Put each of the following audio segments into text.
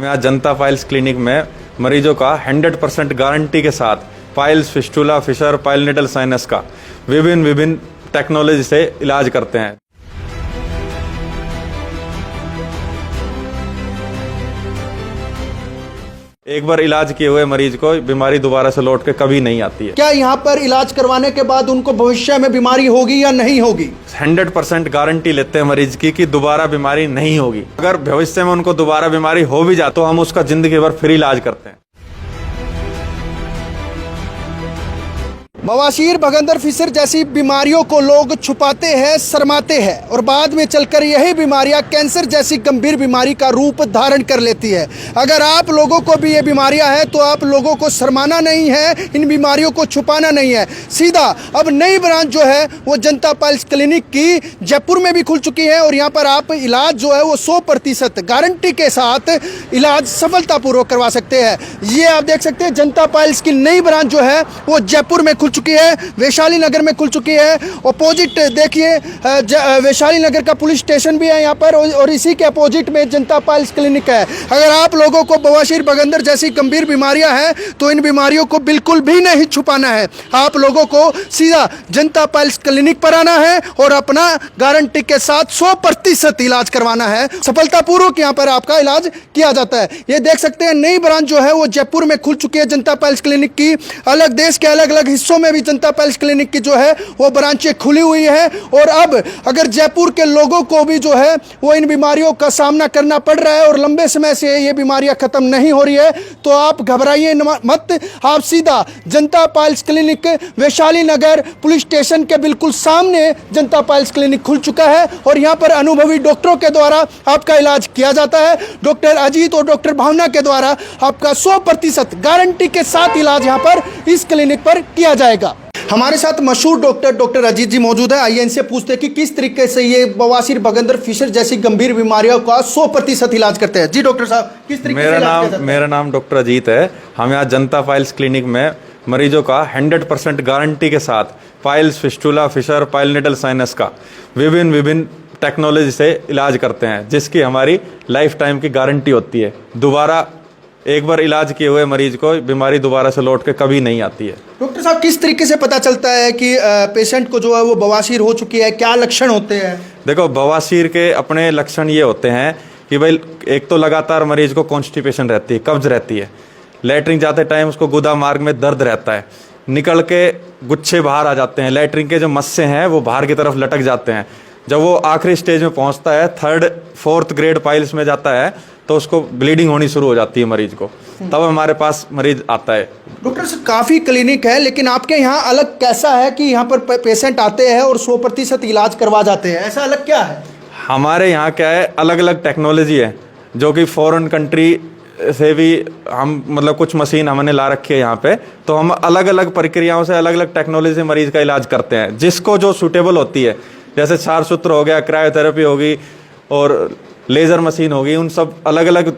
हम यहाँ जनता piles clinic में मरीजों का 100% गारंटी के साथ piles, fistula, fissure, pilonidal sinus का विभिन्न टेक्नोलॉजी से इलाज करते हैं। एक बार इलाज किए हुए मरीज को बीमारी दोबारा से लौट के कभी नहीं आती है। क्या यहाँ पर इलाज करवाने के बाद उनको भविष्य में बीमारी होगी या नहीं होगी? 100% गारंटी लेते हैं मरीज की कि दोबारा बीमारी नहीं होगी। अगर भविष्य में उनको दोबारा बीमारी हो भी जाए तो हम उसका जिंदगी भर फ्री इलाज करते हैं। बवासीर, भगंदर, फिशर जैसी बीमारियों को लोग छुपाते हैं, शर्माते हैं और बाद में चलकर यही बीमारियां कैंसर जैसी गंभीर बीमारी का रूप धारण कर लेती है। अगर आप लोगों को भी ये बीमारियां हैं तो आप लोगों को शर्माना नहीं है, इन बीमारियों को छुपाना नहीं है। सीधा अब नई ब्रांच जो है वो जनता पाइल्स क्लिनिक की जयपुर में भी खुल चुकी है और यहाँ पर आप इलाज जो है वो 100% गारंटी के साथ इलाज सफलतापूर्वक करवा सकते हैं। ये आप देख सकते हैं जनता पाइल्स की नई ब्रांच जो है वो जयपुर में खुल चुकी है, वैशाली नगर में खुल चुकी है। अपोजिट देखिए वैशाली नगर का पुलिस स्टेशन भी है यहाँ पर और इसी के अपोजिट में जनता पाइल्स क्लिनिक है। अगर आप लोगों को बवासीर, भगंदर जैसी गंभीर बीमारियां हैं तो इन बीमारियों को बिल्कुल भी नहीं छुपाना है। आप लोगों को सीधा जनता पाइल्स क्लिनिक पर आना है और अपना गारंटी के साथ 100% इलाज करवाना है। सफलतापूर्वक यहाँ पर आपका इलाज किया जाता है। ये देख सकते हैं नई ब्रांच जो है वो जयपुर में खुल चुकी है जनता पाइल्स क्लिनिक की। अलग देश के अलग अलग हिस्सों में भी जनता पाइल्स क्लिनिक की जो है वो ब्रांचें खुली हुई है और अब अगर जयपुर के लोगों को भी जो है वो इन बीमारियों का सामना करना पड़ रहा है और लंबे समय से ये बीमारियां खत्म नहीं हो रही है तो आप घबराइए मत। आप सीधा जनता पाइल्स क्लिनिक वैशाली नगर पुलिस स्टेशन के बिल्कुल सामने जनता पाइल्स क्लिनिक खुल चुका है और यहाँ पर अनुभवी डॉक्टरों के द्वारा आपका इलाज किया जाता है। डॉक्टर अजीत और डॉक्टर भावना के द्वारा आपका 100% गारंटी के साथ इलाज यहाँ पर इस क्लिनिक पर किया जाएगा। हमारे साथ मशहूर डॉक्टर अजीत जी मौजूद है। आइए इनसे पूछते हैं कि किस तरीके से ये बवासीर, भगंदर, फिशर जैसी गंभीर बीमारियों का 100% इलाज करते हैं। जी डॉक्टर साहब, किस तरीके से? मेरा नाम डॉक्टर अजीत है। हम यहाँ जनता पाइल्स क्लिनिक में मरीजों का 100% गारंटी के साथ piles, fistula, fissure, pilonidal sinus का विभिन्न टेक्नोलॉजी से इलाज करते हैं, जिसकी हमारी लाइफ टाइम की गारंटी होती है। दोबारा एक बार इलाज किए हुए मरीज को बीमारी दोबारा से लौट के कभी नहीं आती है। डॉक्टर साहब, किस तरीके से पता चलता है कि पेशेंट को जो है वो बवासीर हो चुकी है? क्या लक्षण होते हैं? देखो, बवासीर के अपने लक्षण ये होते हैं कि भाई एक तो लगातार मरीज को कॉन्स्टिपेशन रहती है, कब्ज रहती है, लैट्रिन जाते टाइम उसको गुदा मार्ग में दर्द रहता है, निकल के गुच्छे बाहर आ जाते हैं, लैट्रिन के जो मस्से हैं वो बाहर की तरफ लटक जाते हैं। जब वो आखिरी स्टेज में पहुंचता है, 3rd 4th ग्रेड पाइल्स में जाता है तो उसको ब्लीडिंग होनी शुरू हो जाती है मरीज को, तब हमारे पास मरीज आता है। डॉक्टर साहब, काफ़ी क्लिनिक है लेकिन आपके यहाँ अलग कैसा है कि यहाँ पर पेशेंट आते हैं और 100% इलाज करवा जाते हैं? ऐसा अलग क्या है? हमारे यहाँ क्या है, अलग अलग टेक्नोलॉजी है जो कि फॉरेन कंट्री से भी हम मतलब कुछ मशीन हमने ला रखी है यहाँ पे, तो हम अलग अलग प्रक्रियाओं से अलग अलग टेक्नोलॉजी से मरीज का इलाज करते हैं, जिसको जो सूटेबल होती है। जैसे क्षार सूत्र हो गया, क्रायोथेरेपी होगी और लेज़र मशीन होगी, उन सब अलग अलग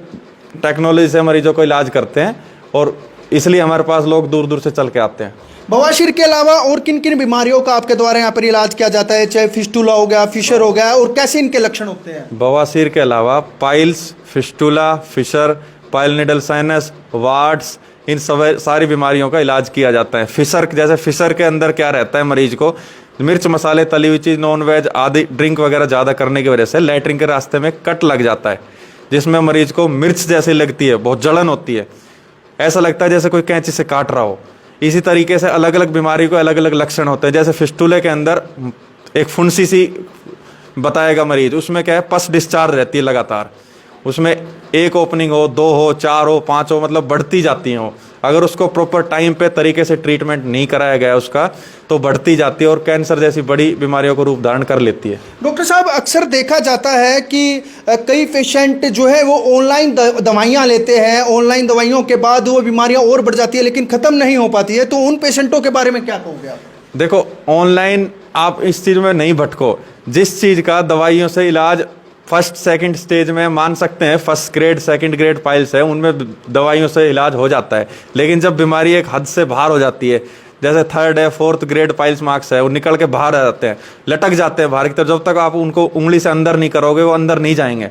टेक्नोलॉजी से मरीजों को इलाज करते हैं और इसलिए हमारे पास लोग दूर दूर से चल के आते हैं। बवासीर के अलावा और किन किन बीमारियों का आपके द्वारा यहाँ पर इलाज किया जाता है? चाहे फिस्टुला हो गया, फिशर हो गया, और कैसे इनके लक्षण होते हैं? बवासीर के अलावा piles, fistula, fissure, pilonidal sinus, warts, इन सब सारी बीमारियों का इलाज किया जाता है। फिशर, जैसे फिशर के अंदर क्या रहता है, मरीज को मिर्च मसाले, तली हुई चीज़, नॉन वेज आदि ड्रिंक वगैरह ज़्यादा करने की वजह से लैट्रिन के रास्ते में कट लग जाता है, जिसमें मरीज को मिर्च जैसी लगती है, बहुत जलन होती है, ऐसा लगता है जैसे कोई कैंची से काट रहा हो। इसी तरीके से अलग अलग बीमारी को अलग अलग लक्षण होते हैं। जैसे फिस्टुले के अंदर एक फुंसी सी बताएगा मरीज, उसमें क्या है, पस डिस्चार्ज रहती है लगातार, उसमें 1 ओपनिंग हो, 2 हो, 4 हो, 5 हो, मतलब बढ़ती जाती हैं वो। अगर उसको प्रॉपर टाइम पे तरीके से ट्रीटमेंट नहीं कराया गया उसका तो बढ़ती जाती है और कैंसर जैसी बड़ी बीमारियों को रूप धारण कर लेती है। डॉक्टर साहब, अक्सर देखा जाता है कि कई पेशेंट जो है वो ऑनलाइन दवाइयाँ लेते हैं, ऑनलाइन दवाइयों के बाद वो बीमारियाँ और बढ़ जाती है लेकिन ख़त्म नहीं हो पाती है, तो उन पेशेंटों के बारे में क्या कहोगे आप? देखो, ऑनलाइन आप इस चीज़ में नहीं भटको। जिस चीज़ का दवाइयों से इलाज 1st 2nd स्टेज में मान सकते हैं, 1st grade 2nd grade piles है, उनमें दवाइयों से इलाज हो जाता है, लेकिन जब बीमारी एक हद से बाहर हो जाती है, जैसे 3rd है, 4th ग्रेड पाइल्स मार्क्स है, वो निकल के बाहर आ जाते हैं, लटक जाते हैं बाहर की तरफ, जब तक आप उनको उंगली से अंदर नहीं करोगे वो अंदर नहीं जाएंगे।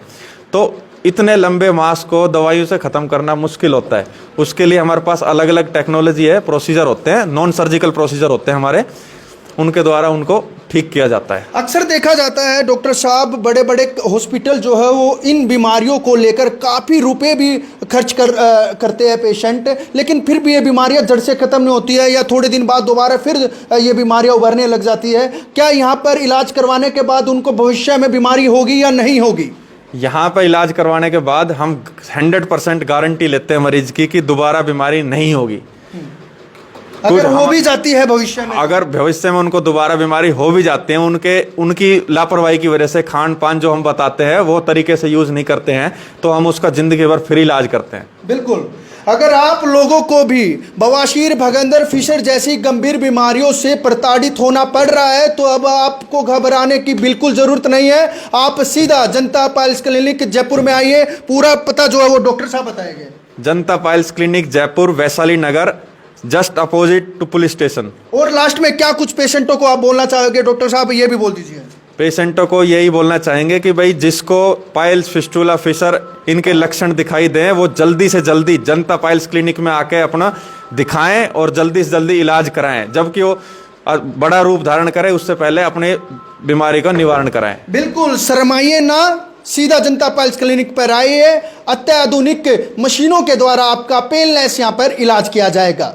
तो इतने लंबे मास को दवाइयों से ख़त्म करना मुश्किल होता है। उसके लिए हमारे पास अलग अलग टेक्नोलॉजी है, प्रोसीजर होते हैं, नॉन सर्जिकल प्रोसीजर होते हैं हमारे, उनके द्वारा उनको ठीक किया जाता है। अक्सर देखा जाता है डॉक्टर साहब, बड़े बड़े हॉस्पिटल जो है वो इन बीमारियों को लेकर काफ़ी रुपए भी खर्च करते हैं पेशेंट, लेकिन फिर भी ये बीमारियां जड़ से ख़त्म नहीं होती है या थोड़े दिन बाद दोबारा फिर ये बीमारियां उभरने लग जाती है। क्या यहाँ पर इलाज करवाने के बाद उनको भविष्य में बीमारी होगी या नहीं होगी? यहाँ पर इलाज करवाने के बाद हम 100% गारंटी लेते हैं मरीज की कि दोबारा बीमारी नहीं होगी। अगर हो भी जाती है भविष्य में, अगर भविष्य में उनको दोबारा बीमारी हो भी जाती है, उनकी लापरवाही की वजह से खान पान जो हम बताते हैं वो तरीके से यूज नहीं करते हैं, तो हम उसका जिंदगी भर फ्री इलाज करते हैं। बिल्कुल। अगर आप लोगों को भी बवासीर, भगंदर, फिशर जैसी गंभीर बीमारियों से प्रताड़ित होना पड़ रहा है तो अब आपको घबराने की बिल्कुल ज़रूरत नहीं है। आप सीधा जनता पाइल्स क्लिनिक जयपुर में आइए। पूरा पता जो है वो डॉक्टर साहब बताएंगे। Janata piles clinic Jaipur, Vaishali Nagar, just opposite to police station. और लास्ट में क्या कुछ पेशेंटों को आप बोलना चाहोगे डॉक्टर साहब, ये भी बोल दीजिए। पेशेंटों को यही बोलना चाहेंगे कि भाई जिसको पाइल्स, फिस्टुला, फिशर इनके लक्षण दिखाई दें वो जल्दी से जल्दी जनता पाइल्स क्लिनिक में आके अपना दिखाएं और जल्दी से जल्दी इलाज कराएं, जबकि वो बड़ा रूप धारण करे उससे पहले अपने बीमारी का निवारण कराएं। बिल्कुल शर्माइए ना, सीधा जनता पाइल्स क्लिनिक पर आइए। अत्याधुनिक मशीनों के द्वारा आपका पेनलेस यहाँ पर इलाज किया जाएगा।